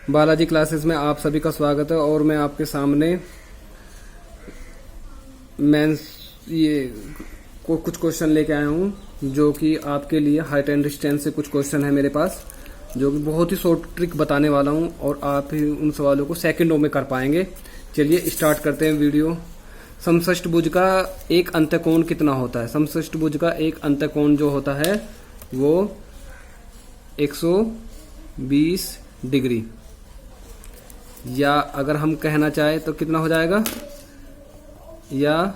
Balaji classes में आप सभी का स्वागत है। और मैं आपके सामने कुछ क्वेश्चन लेके आया हूँ जो कि आपके लिए हाइट एंड डिस्टेंस से कुछ क्वेश्चन है मेरे पास, जो कि बहुत ही शॉर्ट ट्रिक बताने वाला हूँ और आप ही उन सवालों को सेकंडों में कर पाएंगे। चलिए स्टार्ट करते हैं वीडियो। समषष्टभुज का एक अंतःकोण कितना होता है? समषष्टभुज का एक अंतःकोण जो होता है वो 120 डिग्री, या अगर हम कहना चाहें तो कितना हो जाएगा, या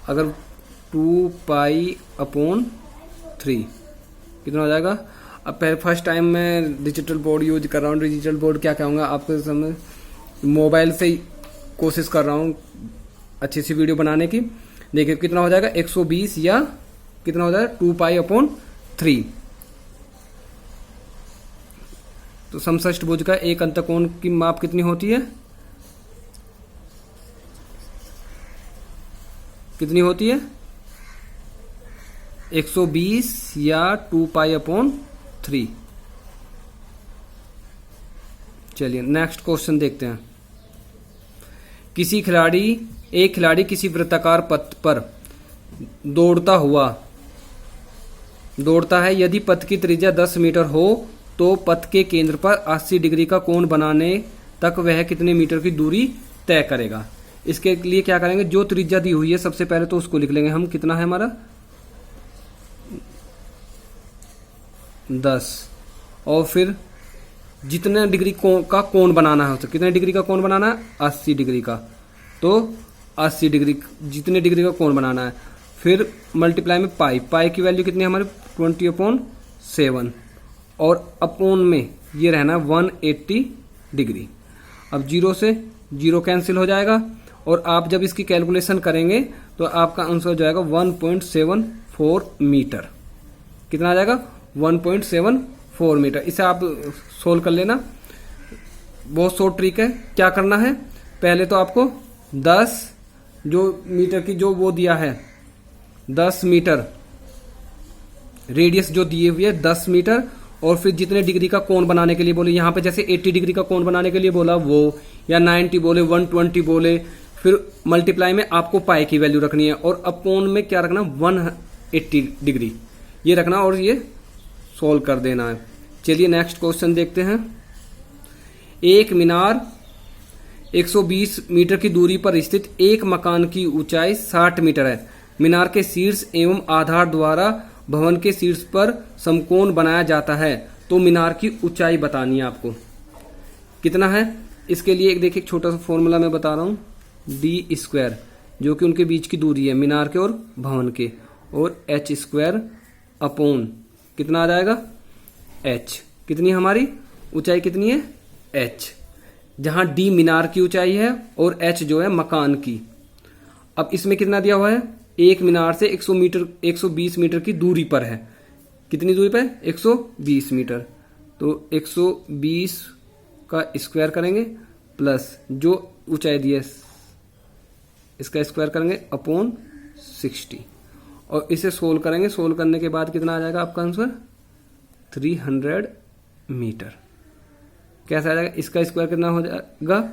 अगर 2π/3 कितना हो जाएगा। अब फर्स्ट टाइम मैं डिजिटल बोर्ड यूज कर रहा हूँ। डिजिटल बोर्ड क्या कहूँगा आपके सामने, मोबाइल से ही कोशिश कर रहा हूँ अच्छी सी वीडियो बनाने की। देखिए कितना हो जाएगा 120, या कितना हो जाएगा 2π/3। तो समषष्टभुज का एक अंतःकोण की माप कितनी होती है? कितनी होती है? 120 या 2π/3। चलिए नेक्स्ट क्वेश्चन देखते हैं। एक खिलाड़ी किसी वृत्ताकार पथ पर दौड़ता है। यदि पथ की त्रिज्या 10 मीटर हो तो पथ के केंद्र पर 80 डिग्री का कोण बनाने तक वह कितने मीटर की दूरी तय करेगा? इसके लिए क्या करेंगे, जो त्रिज्या दी हुई है सबसे पहले तो उसको लिख लेंगे हम। कितना है हमारा 10, और फिर जितने डिग्री का कोण बनाना है उसे, कितने डिग्री का कोण बनाना है 80 डिग्री का, तो 80 डिग्री जितने डिग्री का कोण बनाना है, फिर मल्टीप्लाई में पाई की वैल्यू कितनी है हमारी 20/7, और अपोन में ये रहना 180 डिग्री। अब जीरो से जीरो कैंसिल हो जाएगा, और आप जब इसकी कैलकुलेशन करेंगे तो आपका आंसर हो जाएगा 1.74 मीटर। कितना आ जाएगा 1.74 मीटर। इसे आप सोल्व कर लेना, बहुत शॉर्ट ट्रिक है। क्या करना है, पहले तो आपको 10 जो मीटर की जो वो दिया है 10 मीटर रेडियस जो दिए हुए है 10 मीटर, और फिर जितने डिग्री का कोण बनाने के लिए बोले, यहाँ पे जैसे 80 डिग्री का कोण बनाने के लिए बोला वो, या 90 बोले 120 बोले, फिर मल्टीप्लाई में आपको पाई की वैल्यू रखनी है, और अपोन में क्या रखना 180 डिग्री ये रखना, और ये सोल्व कर देना है। चलिए नेक्स्ट क्वेश्चन देखते हैं। एक मीनार 120 मीटर की दूरी पर स्थित एक मकान की ऊंचाई 60 मीटर है। मीनार के शीर्ष एवं आधार द्वारा भवन के शीर्ष पर समकोण बनाया जाता है, तो मीनार की ऊंचाई बतानी है आपको। कितना है इसके लिए एक देखिए छोटा सा फॉर्मूला मैं बता रहा हूं, d², जो कि उनके बीच की दूरी है मीनार के और भवन के, और h² अपोन कितना आ जाएगा h। कितनी हमारी ऊंचाई कितनी है h, जहां d मीनार की ऊंचाई है और h जो है मकान की। अब इसमें कितना दिया हुआ है, एक मीनार से 120 मीटर की दूरी पर है। कितनी दूरी पर? 120 मीटर। तो 120 का स्क्वायर करेंगे प्लस जो ऊंचाई दी है इसका स्क्वायर करेंगे अपॉन 60, और इसे सोल्व करेंगे। सोल्व करने के बाद कितना आ जाएगा आपका आंसर 300 मीटर। कैसा आ जाएगा, इसका स्क्वायर कितना हो जाएगा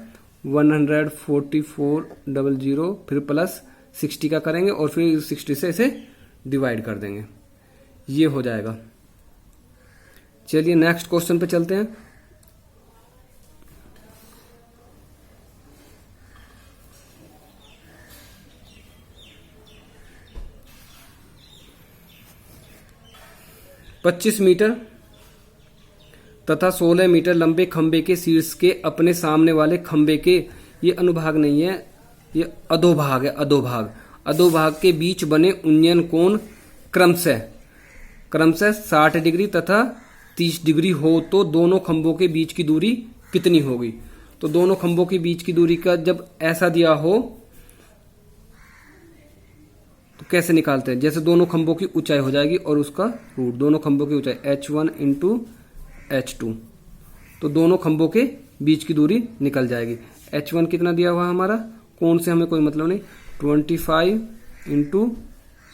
144,000, फिर प्लस 60 का करेंगे, और फिर 60 से इसे डिवाइड कर देंगे, ये हो जाएगा। चलिए नेक्स्ट क्वेश्चन पे चलते हैं। $25 मीटर तथा 16 मीटर लंबे खंबे के शीर्ष के अपने सामने वाले खंबे के, ये अनुभाग नहीं है, ये अधोभाग है, अधोभाग के बीच बने उन्नयन कोण क्रमशः 60 डिग्री तथा 30 डिग्री हो तो दोनों खंभों के बीच की दूरी कितनी होगी? तो दोनों खंभों के बीच की दूरी का जब ऐसा दिया हो तो कैसे निकालते हैं, जैसे दोनों खंभों की ऊंचाई हो जाएगी और उसका रूट, दोनों खंभों की ऊंचाई h1 × h2, तो दोनों खंभों के बीच की दूरी निकल जाएगी। h1 कितना दिया हुआ हमारा, कोण से हमें कोई मतलब नहीं, 25 ×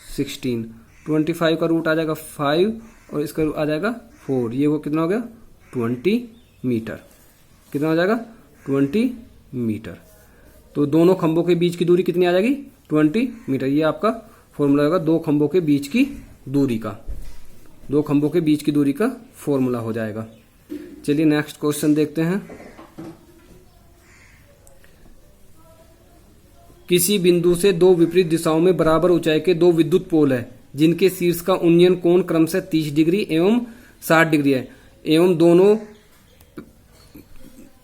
16, 25 का रूट आ जाएगा 5 और इसका आ जाएगा 4, ये वो कितना हो गया 20 मीटर। कितना हो जाएगा 20 मीटर। तो दोनों खंभों के बीच की दूरी कितनी आ जाएगी 20 मीटर। ये आपका फॉर्मूला होगा दो खंभों के बीच की दूरी का, दो खंभों के बीच की दूरी का फॉर्मूला हो जाएगा। चलिए नेक्स्ट क्वेश्चन देखते हैं। किसी बिंदु से दो विपरीत दिशाओं में बराबर ऊंचाई के दो विद्युत पोल है जिनके शीर्ष का उन्नयन कोण क्रमशः 30 डिग्री एवं 60 डिग्री है, एवं दोनों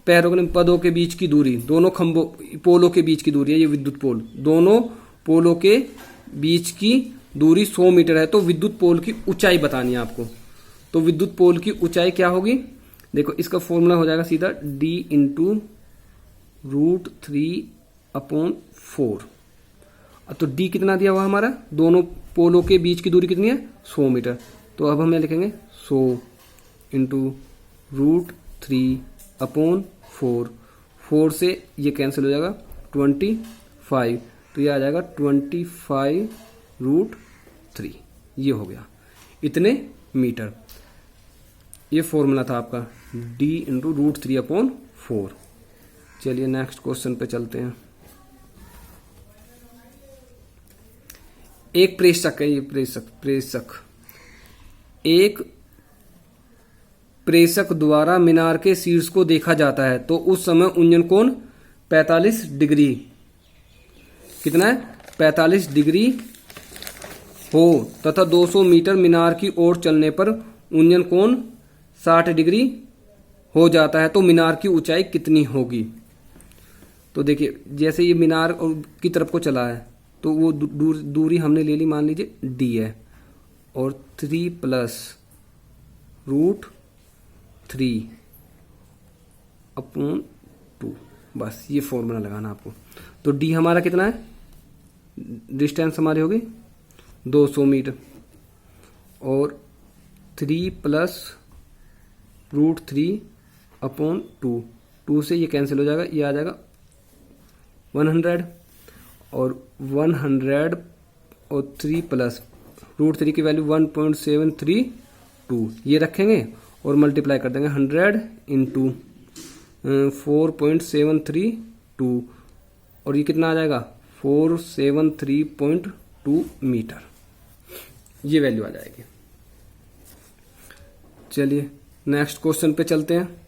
पदों के बीच की दूरी, दोनों खंभों पोलों के बीच की दूरी है, ये विद्युत पोल, दोनों पोलों के बीच की दूरी 100 मीटर है। तो विद्युत पोल की ऊंचाई बतानी है आपको। तो विद्युत पोल की ऊंचाई क्या होगी, देखो इसका फॉर्मूला हो जाएगा सीधा d इंटू √3/4। तो d कितना दिया हुआ हमारा, दोनों पोलों के बीच की दूरी कितनी है 100 मीटर। तो अब हम लिखेंगे 100 इंटू √3/4। 4 से ये कैंसिल हो जाएगा 25, तो ये आ जाएगा 25√3। ये हो गया इतने मीटर। ये फॉर्मूला था आपका d इंटू √3/4। चलिए नेक्स्ट क्वेश्चन पे चलते हैं। एक प्रेषक है, ये एक प्रेषक द्वारा मीनार के शीर्ष को देखा जाता है तो उस समय उन्नयन कोण 45 डिग्री, कितना है 45 डिग्री हो तथा 200 मीटर मीनार की ओर चलने पर उन्नयन कोण 60 डिग्री हो जाता है तो मीनार की ऊंचाई कितनी होगी। तो देखिए जैसे ये मीनार की तरफ को चला है तो वो दूरी हमने ले ली, मान लीजिए d है, और 3 + √3/2, बस ये फॉर्मूला लगाना आपको। तो d हमारा कितना है, डिस्टेंस हमारी होगी 200 मीटर, और 3 + √3/2, 2 से ये कैंसिल हो जाएगा, ये आ जाएगा 100, और 100 और 3 + √3 की वैल्यू 1.732, ये रखेंगे और मल्टीप्लाई कर देंगे 100 इंटू 4.732, और ये कितना आ जाएगा 473.2 मीटर, ये वैल्यू आ जाएगी। चलिए नेक्स्ट क्वेश्चन पे चलते हैं।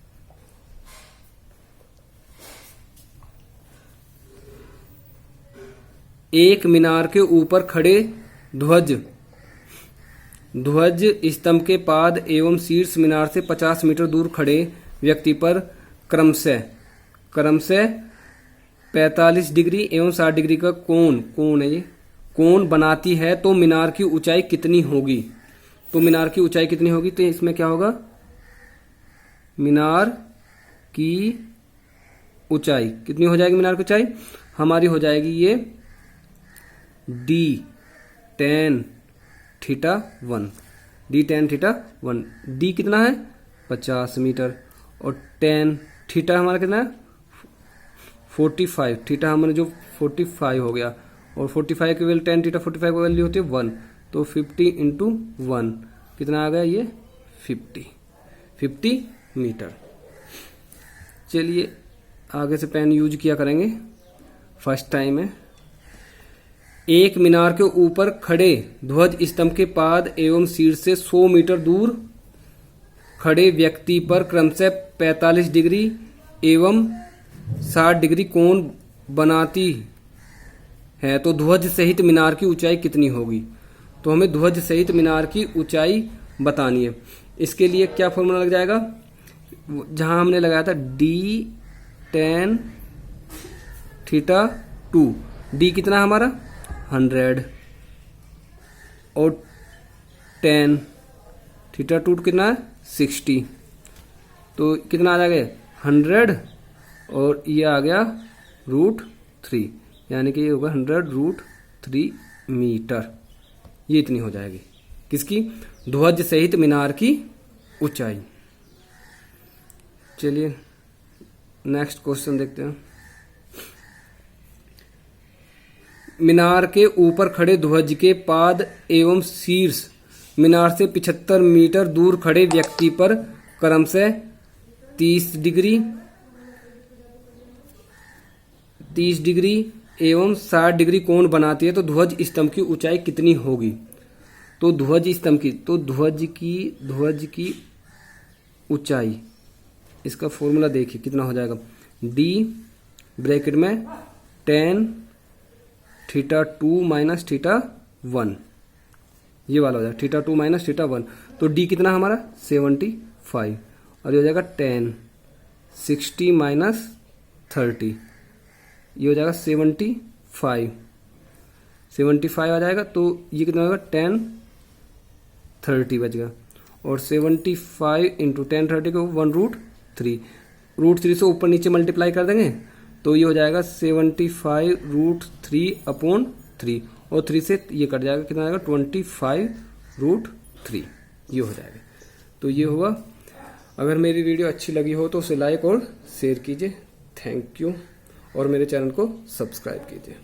एक मीनार के ऊपर खड़े ध्वज स्तंभ के पाद एवं शीर्ष मीनार से 50 मीटर दूर खड़े व्यक्ति पर क्रमशः 45 डिग्री एवं 60 डिग्री का कोण बनाती है तो मीनार की ऊंचाई कितनी होगी। तो मीनार की ऊंचाई कितनी होगी, तो इसमें क्या होगा, मीनार की ऊंचाई कितनी हो जाएगी, मीनार की ऊंचाई हमारी हो जाएगी ये d tan θ1, d कितना है 50 मीटर, और tan थीटा हमारा कितना है 45, थीटा हमारे जो 45 हो गया, और 45 की वैल्यू tan θ 45 की वैल्यू होती है 1, तो 50 इंटू 1 कितना आ गया, ये 50 मीटर। चलिए आगे से पेन यूज किया करेंगे, फर्स्ट टाइम है। एक मीनार के ऊपर खड़े ध्वज स्तंभ के पाद एवं शीर्ष से 100 मीटर दूर खड़े व्यक्ति पर क्रमशः 45 डिग्री एवं 60 डिग्री कोण बनाती है तो ध्वज सहित मीनार की ऊंचाई कितनी होगी। तो हमें ध्वज सहित मीनार की ऊंचाई बतानी है। इसके लिए क्या फॉर्मूला लग जाएगा, जहां हमने लगाया था d tan θ2, d कितना हमारा 100, और tan θ2 कितना है 60, तो कितना आ जाएगा 100, और ये आ गया √3, यानी कि ये होगा 100√3 मीटर। ये इतनी हो जाएगी किसकी, ध्वज सहित मीनार की ऊंचाई। चलिए नेक्स्ट क्वेश्चन देखते हैं। मीनार के ऊपर खड़े ध्वज के पाद एवं शीर्ष मीनार से 75 मीटर दूर खड़े व्यक्ति पर क्रमशः 30 डिग्री एवं 60 डिग्री कोण बनाती है तो ध्वज स्तंभ की ऊंचाई कितनी होगी। तो ध्वज की ऊंचाई, इसका फॉर्मूला देखिए कितना हो जाएगा, d ब्रैकेट में tan θ2 माइनस θ1, ये वाला हो जाएगा θ2 माइनस θ1। तो d कितना हमारा 75 और ये हो जाएगा tan 60 माइनस 30, ये हो जाएगा 75 आ जाएगा। तो ये कितना होगा tan 30 बचेगा और 75 इंटू tan 30 को 1√3, √3 से ऊपर नीचे मल्टीप्लाई कर देंगे तो ये हो जाएगा 75√3/3 और 3 से ये कट जाएगा, कितना आएगा 25√3, ये हो जाएगा। तो ये होगा। अगर मेरी वीडियो अच्छी लगी हो तो उसे लाइक और शेयर कीजिए। थैंक यू और मेरे चैनल को सब्सक्राइब कीजिए।